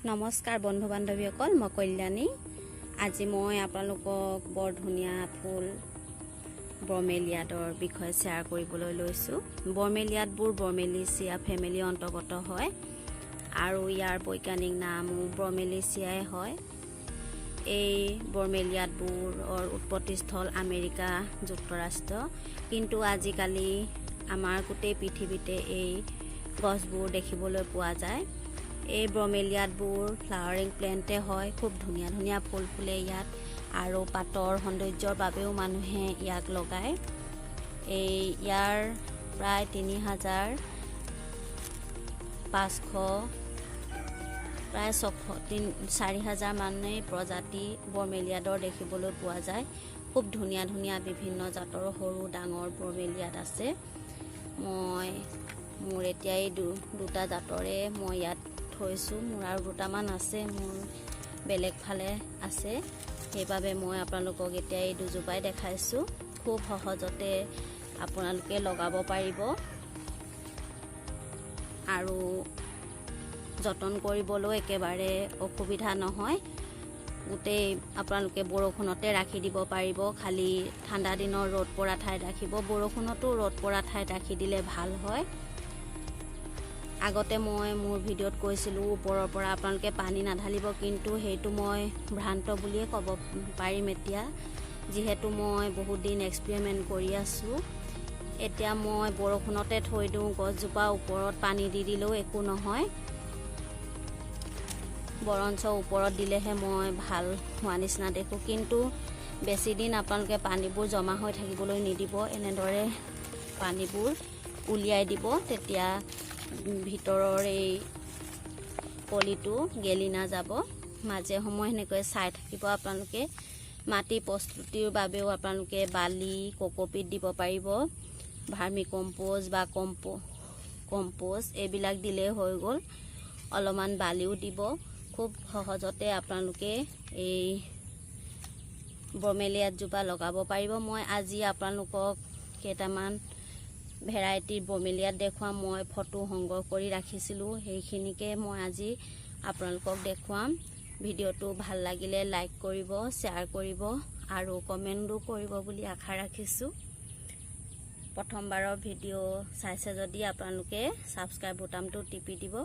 নমস্কাৰ বন্ধু বান্ধৱীসকল, মই কল্যাণী। আজি মই আপোনালোকক বৰ ধুনীয়া ফুল ব্ৰমেলিয়াডৰ বিষয়ে শ্বেয়াৰ কৰিবলৈ লৈছোঁ। ব্ৰমেলিয়াডবোৰ ব্ৰমেলিচিয়া ফেমিলিৰ অন্তৰ্গত হয় আৰু ইয়াৰ বৈজ্ঞানিক নামো ব্ৰমেলিচিয়াই হয়। এই ব্ৰমেলিয়াডবোৰৰ উৎপত্তিস্থল আমেৰিকা যুক্তৰাষ্ট্ৰ, কিন্তু আজিকালি আমাৰ গোটেই পৃথিৱীতে এই গছবোৰ দেখিবলৈ পোৱা যায়। এই ব্ৰমেলিয়াডবোৰ ফ্লাৱাৰিং প্লেণ্টে হয়, খুব ধুনীয়া ধুনীয়া ফুল ফুলে ইয়াত আৰু পাতৰ সৌন্দৰ্যৰ বাবেও মানুহে ইয়াক লগায়। ইয়াৰ প্ৰায় 3,500 প্ৰায় 4,000 মানে প্ৰজাতি ব্ৰমেলিয়াডৰ দেখিবলৈ পোৱা যায়। খুব ধুনীয়া ধুনীয়া বিভিন্ন জাতৰ সৰু ডাঙৰ ব্ৰমেলিয়াড আছে। মোৰ এতিয়া এই দুটা জাতৰে মই ইয়াত থৈছোঁ। মোৰ আৰু দুটামান আছে, মোৰ বেলেগ ফালে আছে, সেইবাবে মই আপোনালোকক এতিয়া এই দুজোপাই দেখাইছোঁ। খুব সহজতে আপোনালোকে লগাব পাৰিব আৰু যতন কৰিবলৈ একেবাৰে অসুবিধা নহয়। গোটেই আপোনালোকে বৰষুণতে ৰাখি দিব পাৰিব, খালি ঠাণ্ডা দিনৰ ৰ'দ পৰা ঠাইত ৰাখিব। বৰষুণতো ৰ'দ পৰা ঠাইত ৰাখি দিলে ভাল হয়। আগতে মই মোৰ ভিডিঅ'ত কৈছিলোঁ ওপৰৰ পৰা আপোনালোকে পানী নাঢালিব, কিন্তু সেইটো মই ভ্ৰান্ত বুলিয়ে ক'ব পাৰিম এতিয়া, যিহেতু মই বহুত দিন এক্সপেৰিমেণ্ট কৰি আছোঁ। এতিয়া মই বৰষুণতে থৈ দিওঁ, গছজোপা ওপৰত পানী দি দিলেও একো নহয়, বৰঞ্চ ওপৰত দিলেহে মই ভাল হোৱা নিচিনা দেখোঁ। কিন্তু বেছি দিন আপোনালোকে পানীবোৰ জমা হৈ থাকিবলৈ নিদিব, এনেদৰে পানীবোৰ উলিয়াই দিব, তেতিয়া ভিতৰৰ এই কলিটো গেলি নাযাব। মাজে সময়ে সেনেকৈ চাই থাকিব আপোনালোকে। মাটি প্ৰস্তুতিৰ বাবেও আপোনালোকে বালি, কোকোপিট দিব পাৰিব, ভাৰ্মি কম্প'জ বা কম্প'জ এইবিলাক দিলেই হৈ গ'ল। অলপমান বালিও দিব। খুব সহজতে আপোনালোকে এই ব্ৰমেলিয়াডজোপা লগাব পাৰিব। মই আজি আপোনালোকক কেইটামান ভেৰাইটিৰ ব্ৰমেলিয়াড দেখুৱাম। মই ফটো সংগ্ৰহ কৰি ৰাখিছিলোঁ, সেইখিনিকে মই আজি আপোনালোকক দেখুৱাম। ভিডিঅ'টো ভাল লাগিলে লাইক কৰিব, শ্বেয়াৰ কৰিব আৰু কমেণ্টো কৰিব বুলি আশা ৰাখিছোঁ। প্ৰথমবাৰৰ ভিডিঅ' চাইছে যদি আপোনালোকে ছাবস্ক্ৰাইব বুটামটো টিপি দিব।